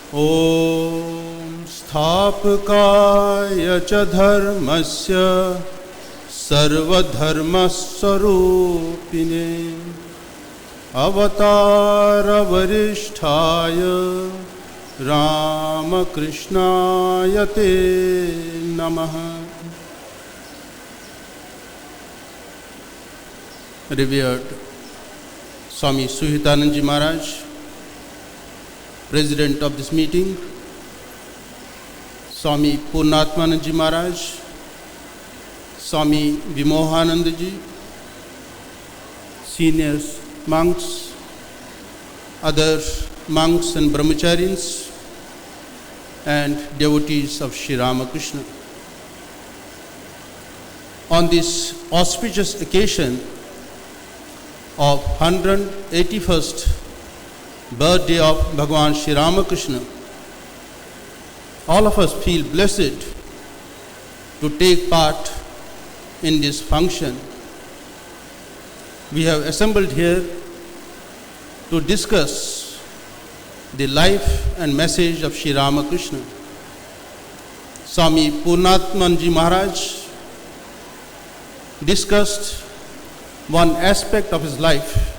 ॐ स्थापकाय च धर्मस्य सर्वधर्मस्वरूपिणे अवतारवरिष्ठाय रामकृष्णाय ते नमः. Revered Swami Suhitanand Maharaj, President of this meeting, Swami Purnatmanand Maharaj, Swami Vimohanand ji, senior monks, other monks and brahmacharis, and devotees of Sri Ramakrishna. On this auspicious occasion of 181st birthday of Bhagavan Sri Ramakrishna, all of us feel blessed to take part in this function. We have assembled here to discuss the life and message of Sri Ramakrishna. Swami Purnatmanand Maharaj discussed one aspect of his life.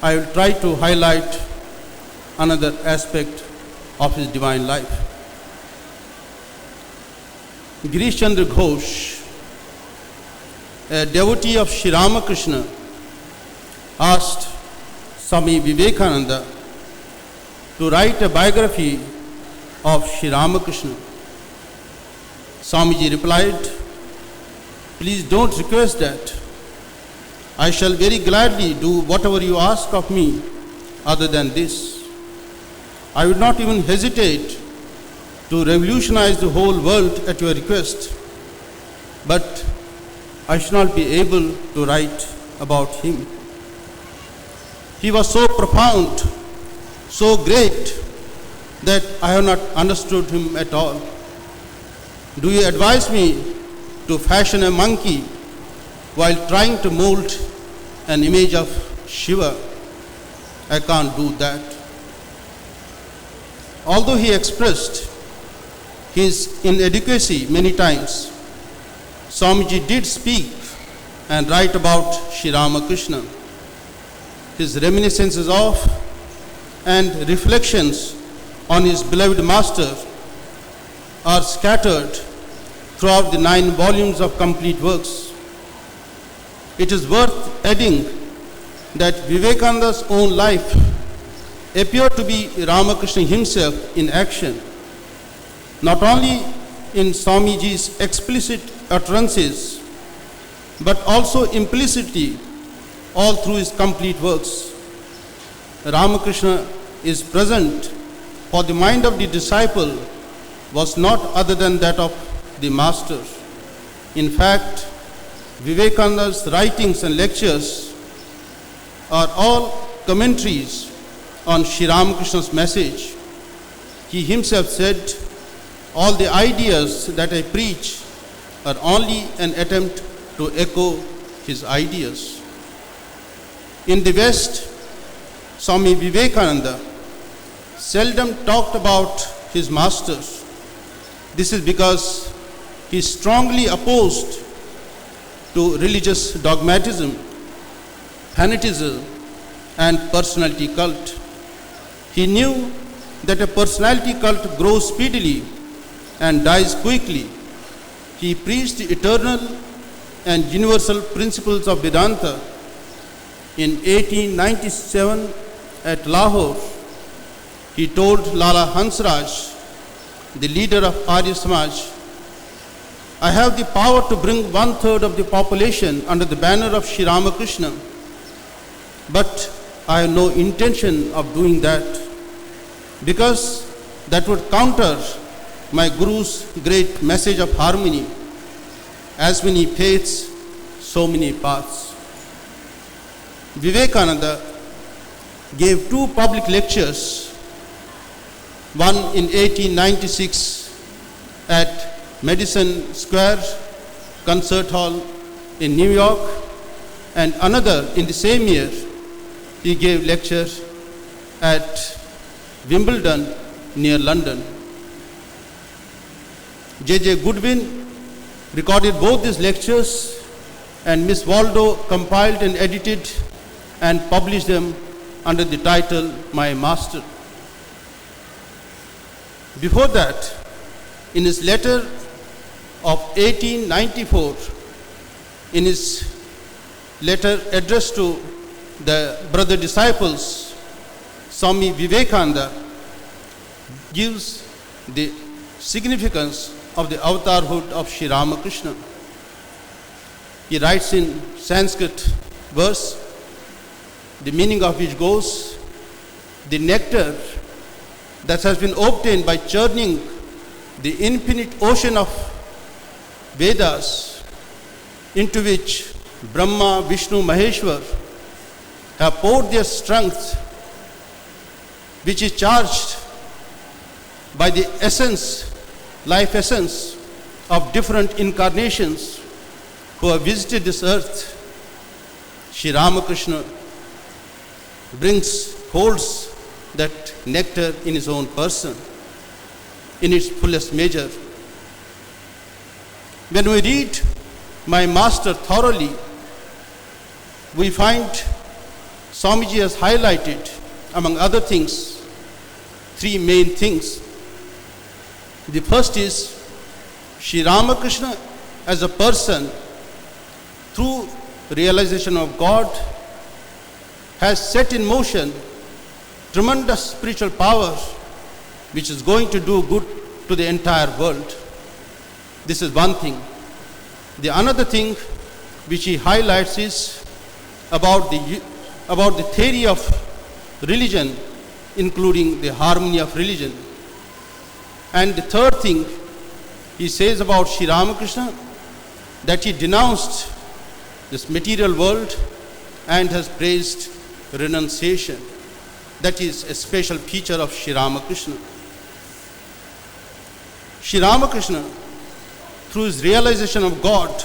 I will try to highlight another aspect of his divine life. Girish Chandra Ghosh, a devotee of Sri Ramakrishna, asked Swami Vivekananda to write a biography of Sri Ramakrishna. Swamiji replied, "Please don't request that. I shall very gladly do whatever you ask of me other than this. I would not even hesitate to revolutionize the whole world at your request, but I shall not be able to write about him. He was so profound, so great, that I have not understood him at all. Do you advise me to fashion a monkey while trying to mold an image of Shiva? I can't do that." Although he expressed his inadequacy many times, Swamiji did speak and write about Sri Ramakrishna. His reminiscences of and reflections on his beloved master are scattered throughout the 9 volumes of complete works. It is worth adding that Vivekananda's own life appeared to be Ramakrishna himself in action, not only in Swamiji's explicit utterances, but also implicitly all through his complete works. Ramakrishna is present, for the mind of the disciple was not other than that of the master. In fact, Vivekananda's writings and lectures are all commentaries on Sri Ramakrishna's message. He himself said, "All the ideas that I preach are only an attempt to echo his ideas." In the West, Swami Vivekananda seldom talked about his masters. This is because he strongly opposed to religious dogmatism, fanaticism, and personality cult. He knew that a personality cult grows speedily and dies quickly. He preached the eternal and universal principles of Vedanta. In 1897 at Lahore, he told Lala Hansraj, the leader of Arya Samaj, "I have the power to bring 1/3 of the population under the banner of Sri Ramakrishna, but I have no intention of doing that, because that would counter my Guru's great message of harmony. As many faiths, so many paths." Vivekananda gave 2 public lectures, one in 1896 at Madison Square Concert Hall in New York, and another in the same year. He gave lecture at Wimbledon near London. J.J. Goodwin recorded both these lectures, and Miss Waldo compiled and edited and published them under the title My Master. Before that, in his letter of 1894, in his letter addressed to the brother disciples, Swami Vivekananda gives the significance of the avatarhood of Sri Ramakrishna. He writes in Sanskrit verse, the meaning of which goes, the nectar that has been obtained by churning the infinite ocean of Vedas, into which Brahma, Vishnu, Maheshwar have poured their strength, which is charged by the essence, life essence of different incarnations who have visited this earth. Sri Ramakrishna holds that nectar in his own person, in its fullest measure. When we read My Master thoroughly, we find Swamiji has highlighted, among other things, three main things. The first is Sri Ramakrishna as a person, through realization of God, has set in motion tremendous spiritual power which is going to do good to the entire world. This is one thing. The another thing which he highlights is about the theory of religion, including the harmony of religion. And the third thing he says about Sri Ramakrishna, that he denounced this material world and has praised renunciation. That is a special feature of Sri Ramakrishna. Sri Ramakrishna, through his realization of God,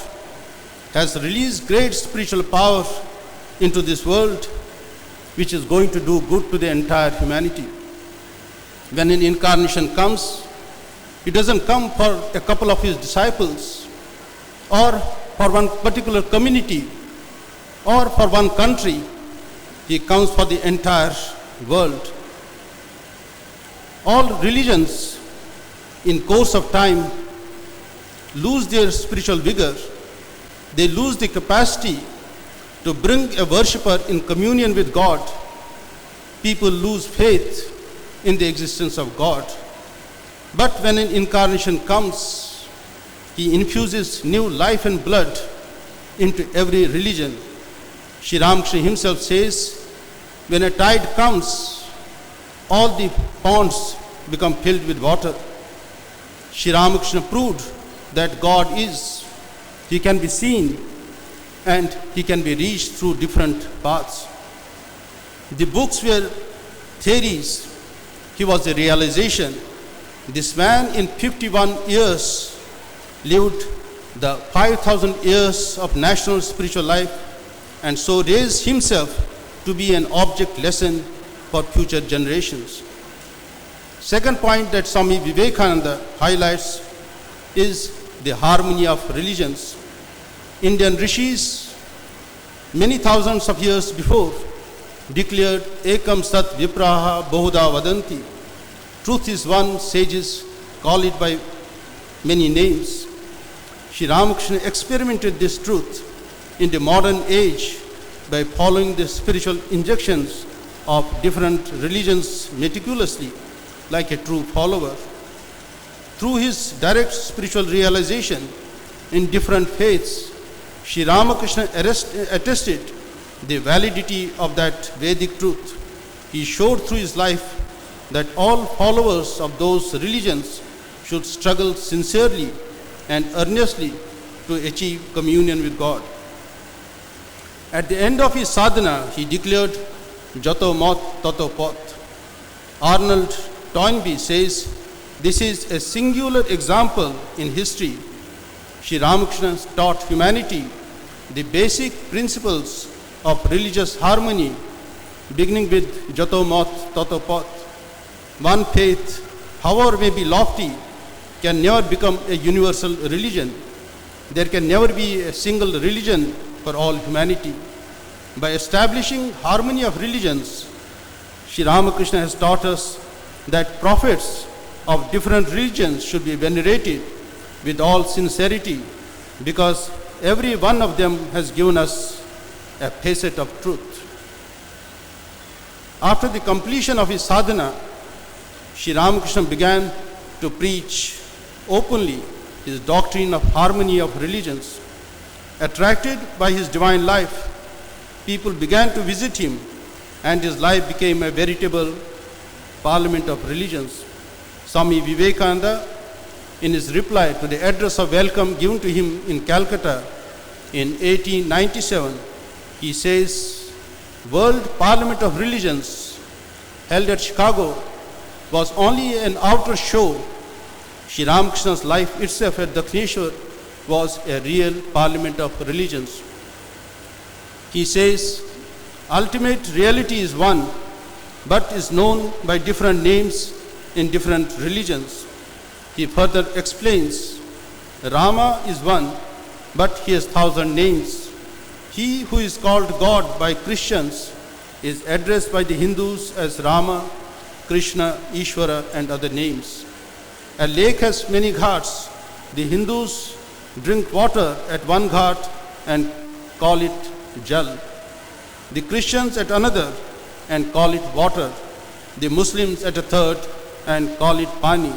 has released great spiritual power into this world, which is going to do good to the entire humanity. When an incarnation comes, it doesn't come for a couple of his disciples, or for one particular community, or for one country. He comes for the entire world. All religions, in course of time, lose their spiritual vigor. They lose the capacity to bring a worshipper in communion with God. People lose faith in the existence of God. But when an incarnation comes, he infuses new life and blood into every religion. Sri Ramakrishna himself says, when a tide comes, all the ponds become filled with water. Sri Ramakrishna proved that God is. He can be seen and he can be reached through different paths. The books were theories. He was a realization. This man in 51 years lived the 5,000 years of national spiritual life, and so raised himself to be an object lesson for future generations. Second point that Swami Vivekananda highlights is the harmony of religions. Indian rishis, many thousands of years before, declared Ekam Sat Vipraha Bahuda Vadanti. Truth is one, sages call it by many names. Sri Ramakrishna experimented this truth in the modern age by following the spiritual injections of different religions meticulously, like a true follower. Through his direct spiritual realization in different faiths, Sri Ramakrishna attested the validity of that Vedic truth. He showed through his life that all followers of those religions should struggle sincerely and earnestly to achieve communion with God. At the end of his sadhana, he declared, Jato Mat Tato Pat. Arnold Toynbee says, this is a singular example in history. Sri Ramakrishna taught humanity the basic principles of religious harmony, beginning with Jato Mat Tato Pat. One faith, however may be lofty, can never become a universal religion. There can never be a single religion for all humanity. By establishing harmony of religions, Sri Ramakrishna has taught us that prophets of different religions should be venerated with all sincerity, because every one of them has given us a facet of truth. After the completion of his sadhana, Sri Ramakrishna began to preach openly his doctrine of harmony of religions. Attracted by his divine life, people began to visit him, and his life became a veritable parliament of religions. Swami Vivekananda, in his reply to the address of welcome given to him in Calcutta in 1897, he says, World Parliament of Religions held at Chicago was only an outer show. Sri Ramakrishna's life itself at Dakshineshwar was a real parliament of religions. He says, ultimate reality is one, but is known by different names in different religions. He further explains, Rama is one, but he has 1,000 names. He who is called God by Christians is addressed by the Hindus as Rama, Krishna, Ishvara, and other names. A lake has many ghats. The Hindus drink water at one ghat and call it Jal. The Christians at another and call it water. The Muslims at a third and call it Pani.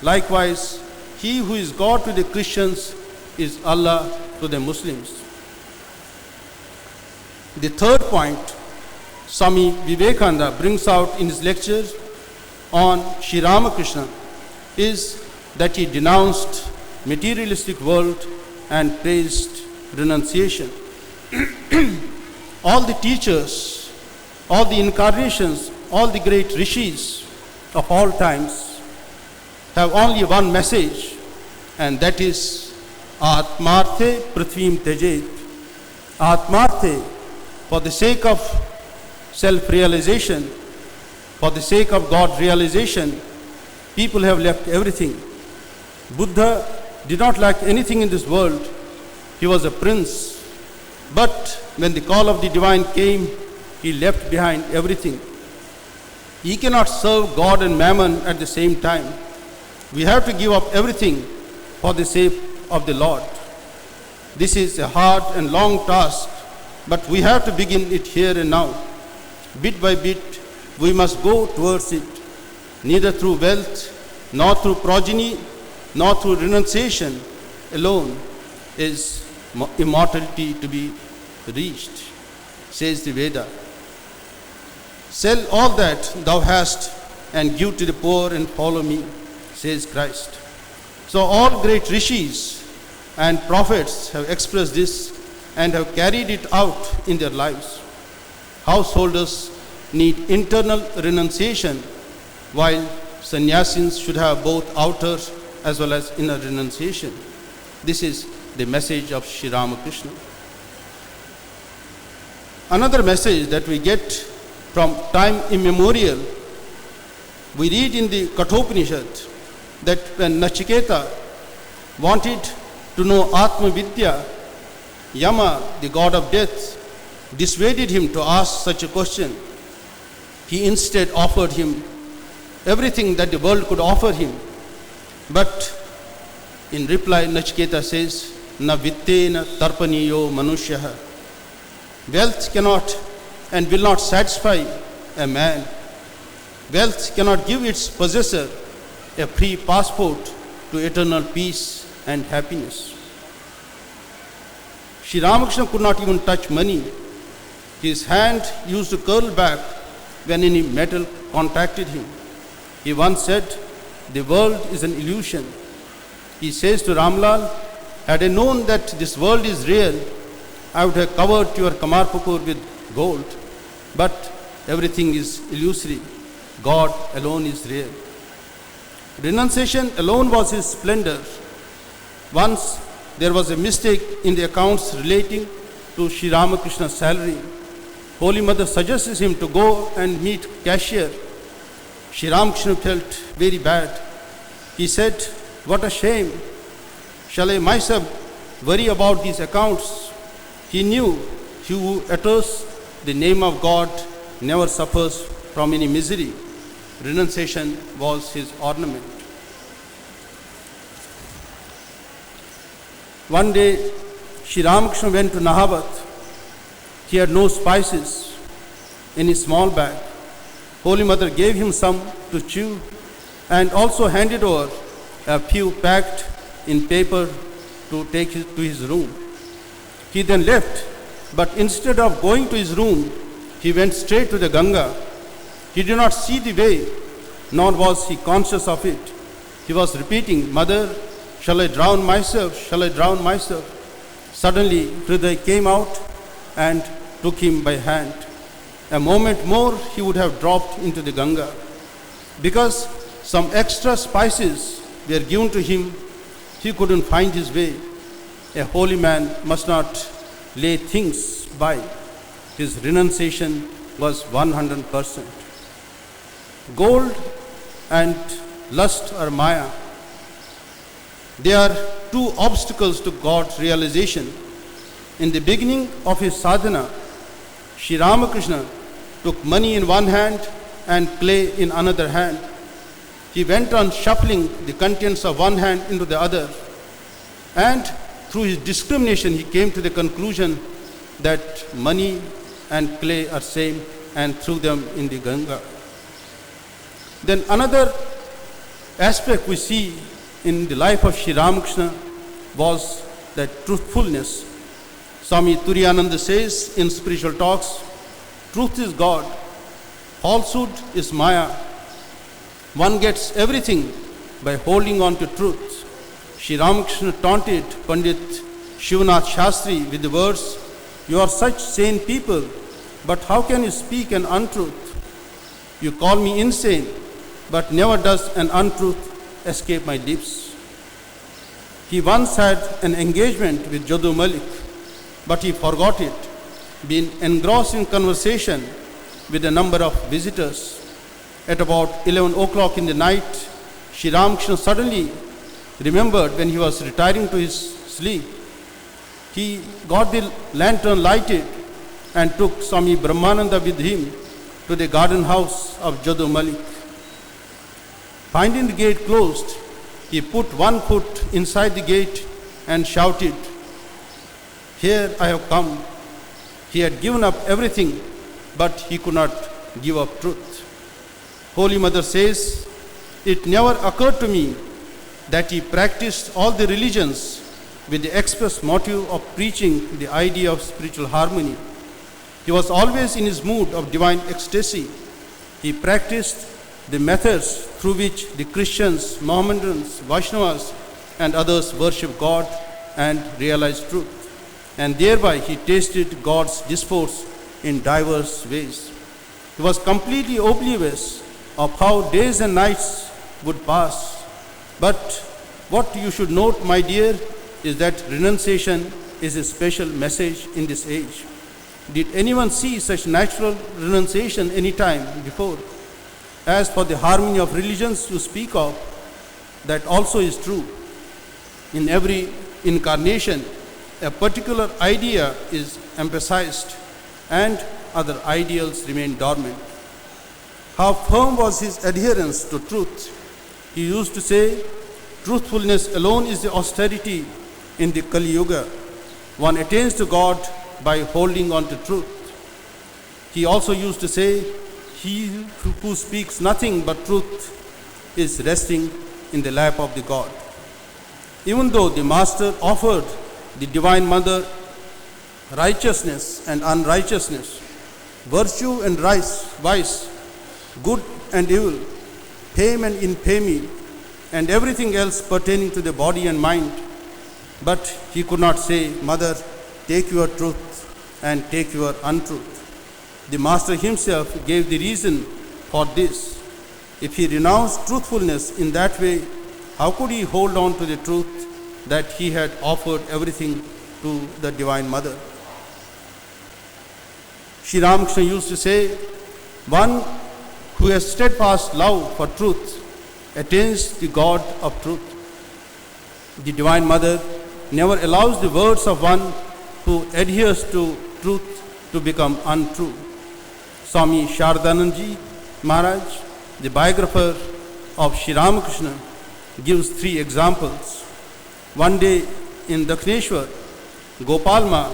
Likewise, he who is God to the Christians is Allah to the Muslims. The third point Swami Vivekananda brings out in his lectures on Sri Ramakrishna is that he denounced materialistic world and praised renunciation. All the teachers, all the incarnations, all the great rishis of all times have only one message, and that is Atmarthe Prithvim Tejet. Atmarthe, for the sake of self-realization, for the sake of God realization, people have left everything. Buddha did not lack anything in this world. He was a prince. But when the call of the divine came, he left behind everything. He cannot serve God and mammon at the same time. We have to give up everything for the sake of the Lord. This is a hard and long task, but we have to begin it here and now. Bit by bit, we must go towards it, neither through wealth, nor through progeny, nor through renunciation alone is immortality to be reached, says the Veda. Sell all that thou hast and give to the poor and follow me, says Christ. So all great rishis and prophets have expressed this and have carried it out in their lives. Householders need internal renunciation, while sannyasins should have both outer as well as inner renunciation. This is the message of Sri Ramakrishna. Another message that we get from time immemorial, we read in the Kathopanishad that when Nachiketa wanted to know Atma Vidya, Yama, the god of death, dissuaded him to ask such a question. He instead offered him everything that the world could offer him. But in reply, Nachiketa says, Na vittena tarpaniyo manushyaha. Wealth cannot and will not satisfy a man. Wealth cannot give its possessor a free passport to eternal peace and happiness. Sri Ramakrishna could not even touch money. His hand used to curl back when any metal contacted him. He once said, the world is an illusion. He says to Ramlal, had I known that this world is real, I would have covered your Kamarpukur with gold. But everything is illusory. God alone is real. Renunciation alone was his splendor. Once there was a mistake in the accounts relating to Sri Ramakrishna's salary. Holy Mother suggests him to go and meet cashier. Sri Ramakrishna felt very bad. He said, "What a shame. Shall I myself worry about these accounts?" He knew he who utters the name of God never suffers from any misery. Renunciation was his ornament. One day, Sri Ramakrishna went to Nahabat. He had no spices in his small bag. Holy Mother gave him some to chew and also handed over a few packed in paper to take to his room. He then left, but instead of going to his room, he went straight to the Ganga. He did not see the way, nor was he conscious of it. He was repeating, "Mother, shall I drown myself? Shall I drown myself?" Suddenly, Hriday came out and took him by hand. A moment more, he would have dropped into the Ganga. Because some extra spices were given to him, he couldn't find his way. A holy man must not lay things by. His renunciation was 100%. Gold and lust are Maya. They are two obstacles to God's realization. In the beginning of his sadhana, Sri Ramakrishna took money in one hand and clay in another hand. He went on shuffling the contents of one hand into the other, and through his discrimination he came to the conclusion that money and clay are same and threw them in the Ganga. Then another aspect we see in the life of Sri Ramakrishna was that truthfulness. Swami Turiyananda says in spiritual talks, "Truth is God, falsehood is Maya." One gets everything by holding on to truth. Sri Ramakrishna taunted Pandit Shivanath Shastri with the words, "You are such sane people, but how can you speak an untruth? You call me insane, but never does an untruth escape my lips." He once had an engagement with Jadu Malik, but he forgot it, being engrossed in conversation with a number of visitors. At about 11 o'clock in the night, Sri Ramakrishna suddenly remembered when he was retiring to his sleep. He got the lantern lighted and took Swami Brahmananda with him to the garden house of Jadu Malik. Finding the gate closed, he put one foot inside the gate and shouted, "Here I have come." He had given up everything, but he could not give up truth. Holy Mother says, "It never occurred to me that he practiced all the religions with the express motive of preaching the idea of spiritual harmony. He was always in his mood of divine ecstasy. He practiced the methods through which the Christians, Mohammedans, Vaishnavas, and others worship God and realize truth. And thereby he tasted God's discourse in diverse ways. He was completely oblivious of how days and nights would pass. But what you should note, my dear, is that renunciation is a special message in this age. Did anyone see such natural renunciation any time before? As for the harmony of religions you speak of, that also is true. In every incarnation, a particular idea is emphasized and other ideals remain dormant. How firm was his adherence to truth? He used to say, "Truthfulness alone is the austerity in the Kali Yuga. One attains to God by holding on to truth." He also used to say, "He who speaks nothing but truth is resting in the lap of the God." Even though the Master offered the Divine Mother righteousness and unrighteousness, virtue and vice, good and evil, fame and infamy, and everything else pertaining to the body and mind, but he could not say, "Mother, take your truth and take your untruth." The Master himself gave the reason for this. If he renounced truthfulness in that way, how could he hold on to the truth that he had offered everything to the Divine Mother? Sri Ramakrishna used to say, "One who who has steadfast love for truth attains the God of truth. The Divine Mother never allows the words of one who adheres to truth to become untrue. Swami Bodhasarananda Maharaj, the biographer of Sri Ramakrishna, gives 3 examples. One day in Dakshineshwar, Gopalma,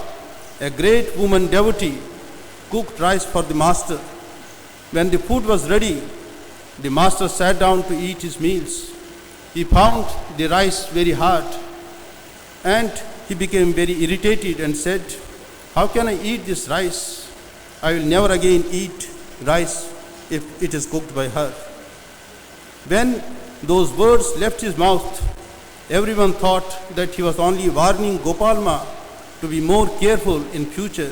a great woman devotee, cooked rice for the master. When the food was ready, the master sat down to eat his meals. He found the rice very hard and he became very irritated and said, "How can I eat this rice? I will never again eat rice if it is cooked by her." When those words left his mouth, everyone thought that he was only warning Gopalma to be more careful in future.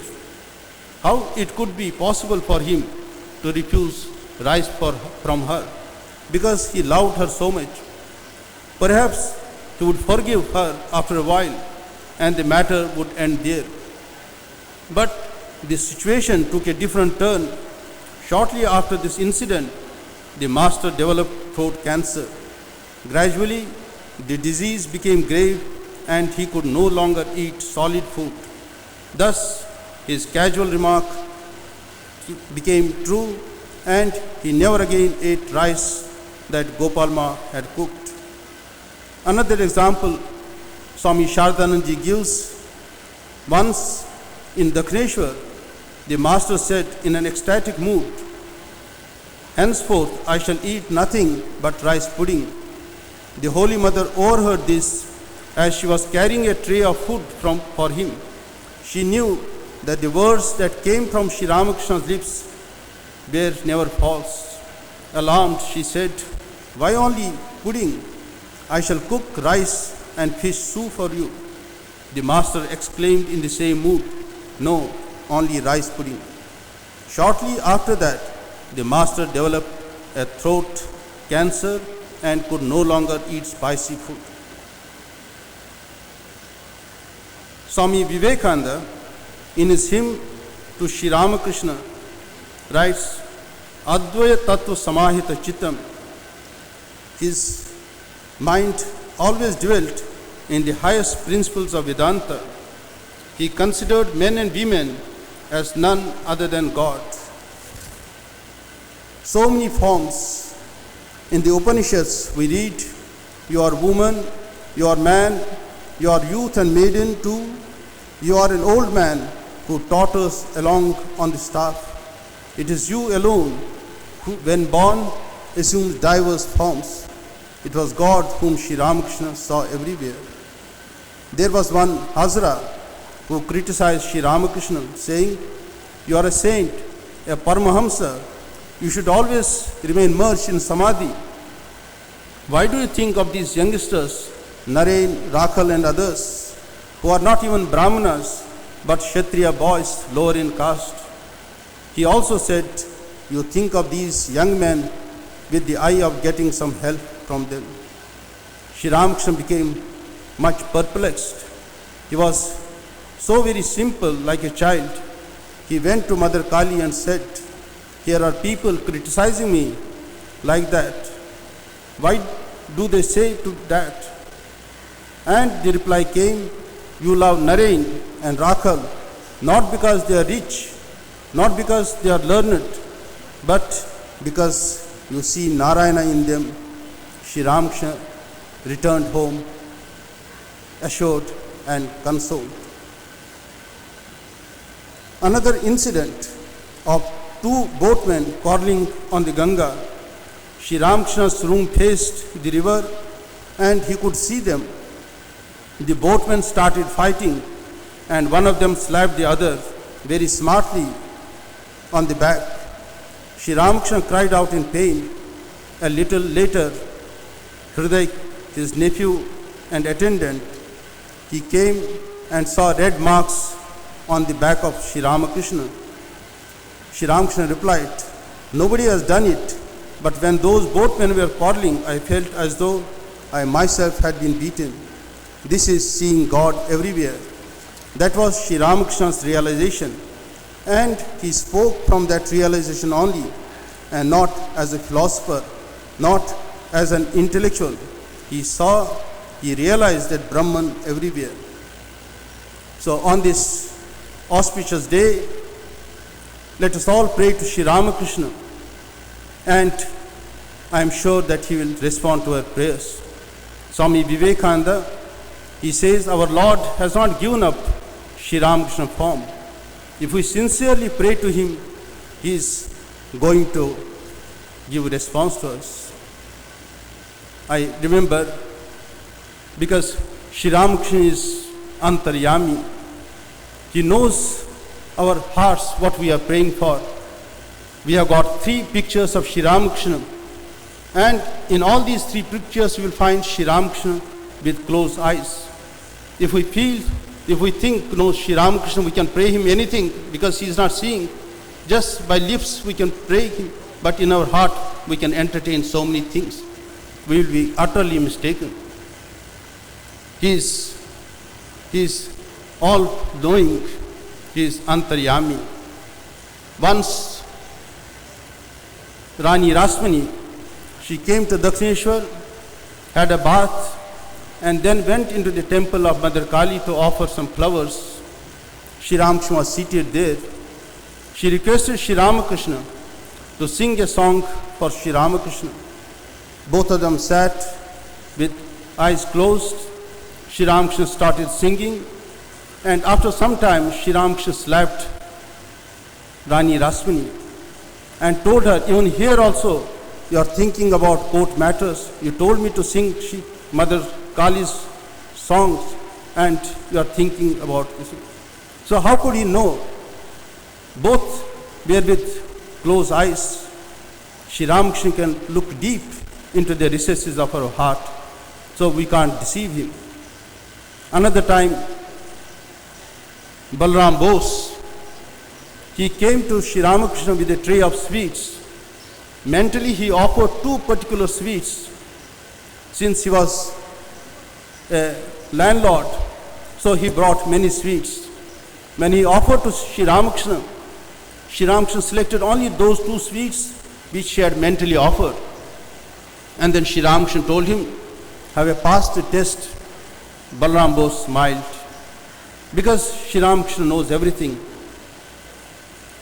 How it could be possible for him to refuse rice from her because he loved her so much. Perhaps he would forgive her after a while and the matter would end there. But the situation took a different turn. Shortly after this incident, the master developed throat cancer. Gradually, the disease became grave and he could no longer eat solid food. Thus, his casual remark became true and he never again ate rice that Gopalma had cooked. Another example Swami Bodhasarananda gives. Once in Dakshineshwar, the master said in an ecstatic mood, "Henceforth I shall eat nothing but rice pudding." The Holy Mother overheard this as she was carrying a tray of food for him. She knew that the words that came from Sri Ramakrishna's lips were never false. Alarmed, she said, "Why only pudding? I shall cook rice and fish soup for you." The master exclaimed in the same mood, "No, only rice pudding." Shortly after that, the master developed a throat cancer and could no longer eat spicy food. Swami Vivekananda, in his hymn to Sri Ramakrishna, writes, "Advaya Tattva Samahita Chittam." His mind always dwelt in the highest principles of Vedanta. He considered men and women as none other than God. So many forms. In the Upanishads we read, "You are woman, you are man, you are youth and maiden too, you are an old man who totters along on the staff. It is you alone who, when born, assumes diverse forms." It was God whom Sri Ramakrishna saw everywhere. There was one Hazara who criticized Sri Ramakrishna, saying, "You are a saint, a Paramahamsa. You should always remain merged in Samadhi. Why do you think of these youngsters, Naren, Rakhal and others, who are not even Brahmanas, but Kshatriya boys, lower in caste?" He also said, "You think of these young men with the eye of getting some help from them." Sri Ramakrishna became much perplexed. He was so very simple, like a child. He went to Mother Kali and said, "Here are people criticizing me like that. Why do they say to that?" And the reply came, "You love Naren and Rakhal not because they are rich, not because they are learned, but because you see Narayana in them." Sri Ramakrishna returned home assured and consoled. Another incident of 2 boatmen quarreling on the Ganga. Sri Ramakrishna's room faced the river and he could see them. The boatmen started fighting and one of them slapped the other very smartly on the back. Sri Ramakrishna cried out in pain. A little later, Hriday, his nephew and attendant, he came and saw red marks on the back of Sri Ramakrishna. Sri Ramakrishna replied, "Nobody has done it, but when those boatmen were quarreling, I felt as though I myself had been beaten." This is seeing God everywhere. That was Sri Ramakrishna's realization, and he spoke from that realization only. and not as a philosopher, not as an intellectual. He realized that Brahman everywhere. So on this auspicious day, let us all pray to Sri Ramakrishna, and I am sure that he will respond to our prayers. Swami Vivekananda, he says, our Lord has not given up Sri Ramakrishna form. If we sincerely pray to him, he is going to give a response to us. I remember, because Sri Ramakrishna is Antaryami, he knows our hearts, what we are praying for. We have got 3 pictures of Sri Ramakrishna, and in all these 3 pictures you will find Sri Ramakrishna with closed eyes. If we think, Sri Ramakrishna, we can pray him anything because he is not seeing. Just by lips we can pray him, but in our heart we can entertain so many things. We will be utterly mistaken. He is all knowing. He is Antaryami. Once Rani Rasmani, she came to Dakshineshwar, had a bath, and then went into the temple of Mother Kali to offer some flowers. Sri Ramakrishna was seated there. She requested Sri Ramakrishna to sing a song for Sri Ramakrishna. Both of them sat with eyes closed. Sri Ramakrishna started singing, and after some time Sri Ramakrishna slapped Rani Rasmani and told her, even here also you are thinking about court matters. You told me to sing Mother Kali's songs and you are thinking about this. So how could he know? Both were with closed eyes. Sri Ramakrishna can look deep into the recesses of our heart, so we can't deceive him. Another time, Balram Bose, he came to Sri Ramakrishna with a tray of sweets. Mentally he offered 2 particular sweets. Since he was a landlord, so he brought many sweets. When he offered to Sri Ramakrishna selected only those 2 sweets which he had mentally offered. And then Sri Ramakrishna told him, have I passed the test? Balram Bose smiled, because Sri Ramakrishna knows everything.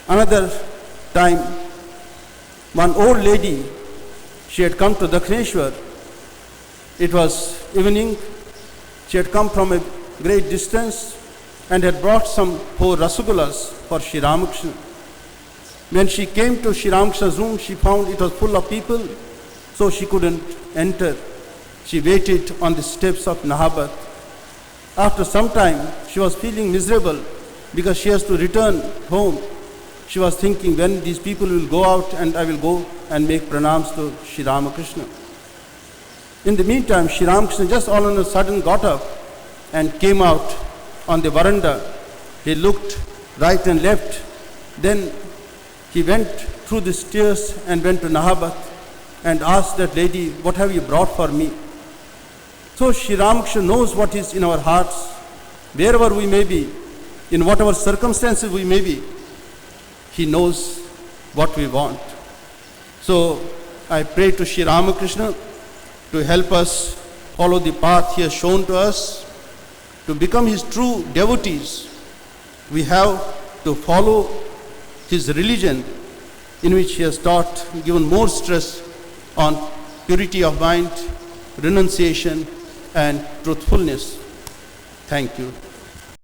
Another time, one old lady, she had come to Dakshineshwar. It was evening. She had come from a great distance and had brought some 4 rasagullas for Sri Ramakrishna. When she came to Sri Ramakrishna's room, she found it was full of people, so she couldn't enter. She waited on the steps of Nahabat. After some time, she was feeling miserable because she has to return home. She was thinking, when these people will go out and I will go and make pranams to Sri Ramakrishna. In the meantime, Sri Ramakrishna just all on a sudden got up and came out on the veranda. He looked right and left. Then he went through the stairs and went to Nahabat and asked that lady, what have you brought for me? So Sri Ramakrishna knows what is in our hearts, wherever we may be, in whatever circumstances we may be. He knows what we want. So I pray to Sri Ramakrishna to help us follow the path he has shown to us. To become his true devotees, we have to follow his religion, in which he has given more stress on purity of mind, renunciation, and truthfulness. Thank you.